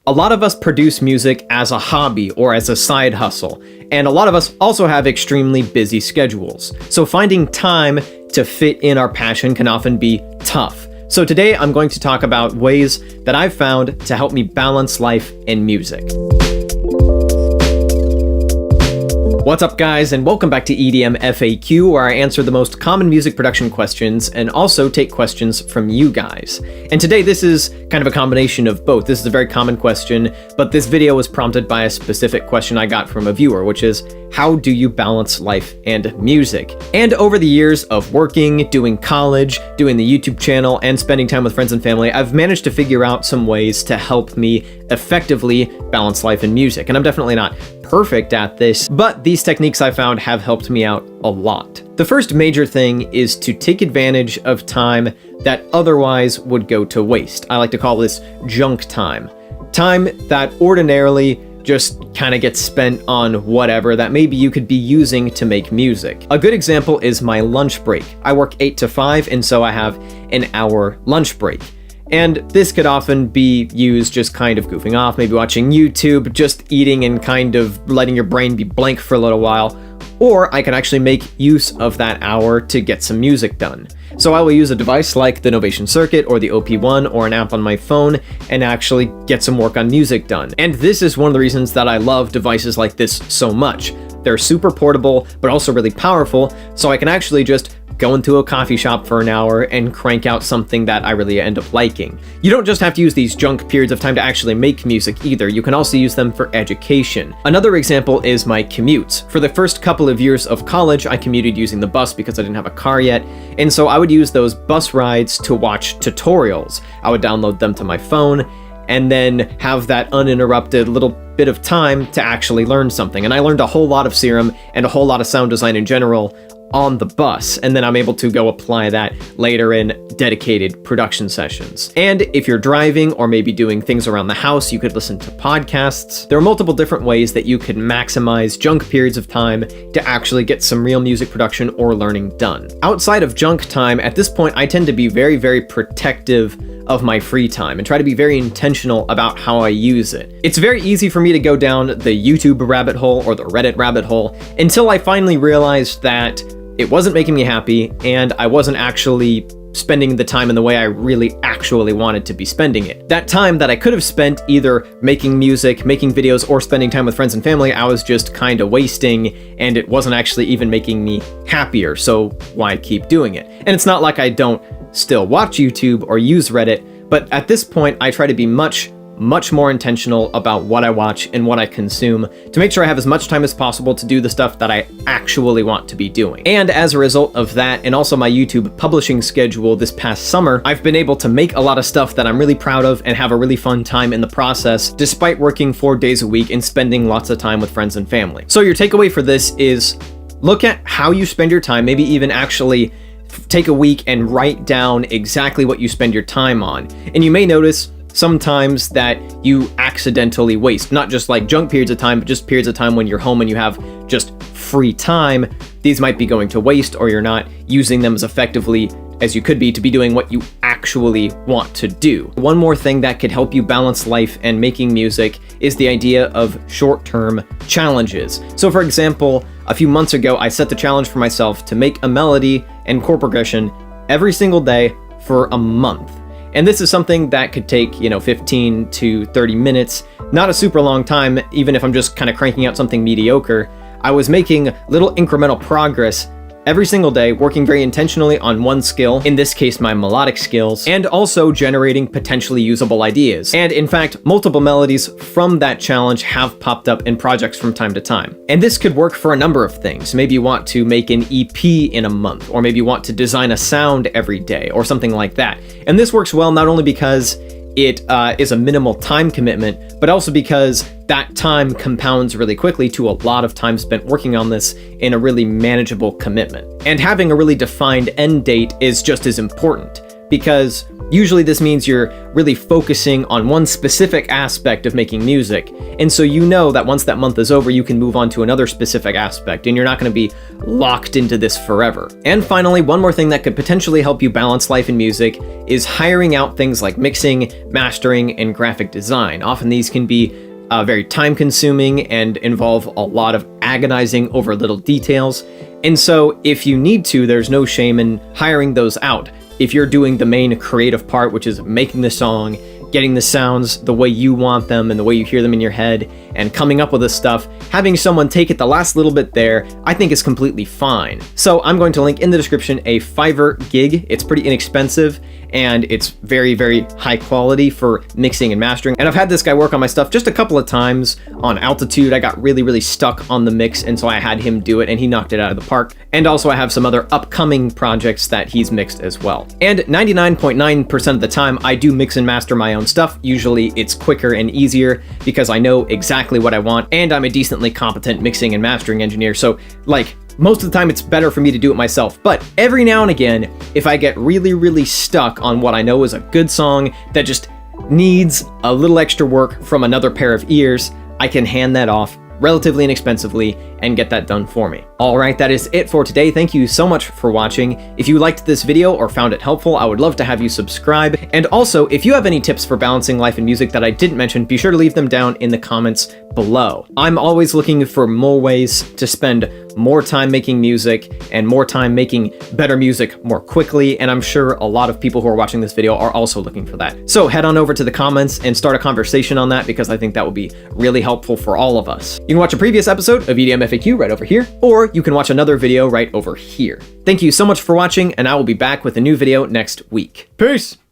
A lot of us produce music as a hobby or as a side hustle, and a lot of us also have extremely busy schedules. So finding time to fit in our passion can often be tough. So today I'm going to talk about ways that I've found to help me balance life and music. What's up, guys, and welcome back to EDM FAQ, where I answer the most common music production questions and also take questions from you guys. And today this is kind of a combination of both. This is a very common question, but this video was prompted by a specific question I got from a viewer, which is, how do you balance life and music? And over the years of working, doing college, doing the YouTube channel, and spending time with friends and family, I've managed to figure out some ways to help me effectively balance life and music. And I'm definitely not perfect at this, but these techniques I found have helped me out a lot. The first major thing is to take advantage of time that otherwise would go to waste. I like to call this junk time. Time that ordinarily just kind of gets spent on whatever that maybe you could be using to make music. A good example is my lunch break. I work 8 to 5, and so I have an hour lunch break. And this could often be used just kind of goofing off, maybe watching YouTube, just eating and kind of letting your brain be blank for a little while. Or I can actually make use of that hour to get some music done. So I will use a device like the Novation Circuit or the OP1 or an app on my phone and actually get some work on music done. And this is one of the reasons that I love devices like this so much. They're super portable, but also really powerful, so I can actually just go into a coffee shop for an hour and crank out something that I really end up liking. You don't just have to use these junk periods of time to actually make music either. You can also use them for education. Another example is my commutes. For the first couple of years of college, I commuted using the bus because I didn't have a car yet, and so I would use those bus rides to watch tutorials. I would download them to my phone and then have that uninterrupted little bit of time to actually learn something. And I learned a whole lot of Serum and a whole lot of sound design in general on the bus, and then I'm able to go apply that later in dedicated production sessions. And if you're driving or maybe doing things around the house, you could listen to podcasts. There are multiple different ways that you can maximize junk periods of time to actually get some real music production or learning done. Outside of junk time, at this point, I tend to be very, very protective of my free time and try to be very intentional about how I use it. It's very easy for me to go down the YouTube rabbit hole or the Reddit rabbit hole until I finally realized that it wasn't making me happy and I wasn't actually spending the time in the way I really actually wanted to be spending it. That time that I could have spent either making music, making videos, or spending time with friends and family, I was just kind of wasting, and it wasn't actually even making me happier, so why keep doing it? And it's not like I don't still watch YouTube or use Reddit, but at this point I try to be much more intentional about what I watch and what I consume to make sure I have as much time as possible to do the stuff that I actually want to be doing. And as a result of that, and also my YouTube publishing schedule this past summer, I've been able to make a lot of stuff that I'm really proud of and have a really fun time in the process, despite working 4 days a week and spending lots of time with friends and family. So your takeaway for this is look at how you spend your time, maybe even actually take a week and write down exactly what you spend your time on. And you may notice sometimes that you accidentally waste, not just like junk periods of time, but just periods of time when you're home and you have just free time. These might be going to waste, or you're not using them as effectively as you could be to be doing what you actually want to do. One more thing that could help you balance life and making music is the idea of short-term challenges. So for example, a few months ago, I set the challenge for myself to make a melody and chord progression every single day for a month. And this is something that could take, 15 to 30 minutes, not a super long time, even if I'm just kind of cranking out something mediocre. I was making little incremental progress every single day, working very intentionally on one skill, in this case my melodic skills, and also generating potentially usable ideas. And in fact, multiple melodies from that challenge have popped up in projects from time to time. And this could work for a number of things. Maybe you want to make an EP in a month, or maybe you want to design a sound every day, or something like that. And this works well not only because it is a minimal time commitment, but also because that time compounds really quickly to a lot of time spent working on this in a really manageable commitment. And having a really defined end date is just as important, because Usually this means you're really focusing on one specific aspect of making music, and so you know that once that month is over, you can move on to another specific aspect, and you're not going to be locked into this forever. And finally, one more thing that could potentially help you balance life and music is hiring out things like mixing, mastering, and graphic design. Often these can be very time-consuming and involve a lot of agonizing over little details, and so if you need to, there's no shame in hiring those out. If you're doing the main creative part, which is making the song, getting the sounds the way you want them and the way you hear them in your head, and coming up with this stuff, having someone take it the last little bit there, I think is completely fine. So I'm going to link in the description a Fiverr gig. It's pretty inexpensive, and it's very, very high quality for mixing and mastering. And I've had this guy work on my stuff just a couple of times on Altitude. I got really, really stuck on the mix, and so I had him do it, and he knocked it out of the park. And also I have some other upcoming projects that he's mixed as well. And 99.9% of the time, I do mix and master my own stuff. Usually it's quicker and easier because I know exactly what I want, and I'm a decently competent mixing and mastering engineer. So, like, most of the time it's better for me to do it myself. But every now and again, if I get really, really stuck on what I know is a good song that just needs a little extra work from another pair of ears, I can hand that off relatively inexpensively and get that done for me. All right, that is it for today. Thank you so much for watching. If you liked this video or found it helpful, I would love to have you subscribe. And also, if you have any tips for balancing life and music that I didn't mention, be sure to leave them down in the comments below. I'm always looking for more ways to spend more time making music and more time making better music more quickly, and I'm sure a lot of people who are watching this video are also looking for that. So head on over to the comments and start a conversation on that, because I think that would be really helpful for all of us. You can watch a previous episode of EDM FAQ right over here, or you can watch another video right over here. Thank you so much for watching, and I will be back with a new video next week. Peace!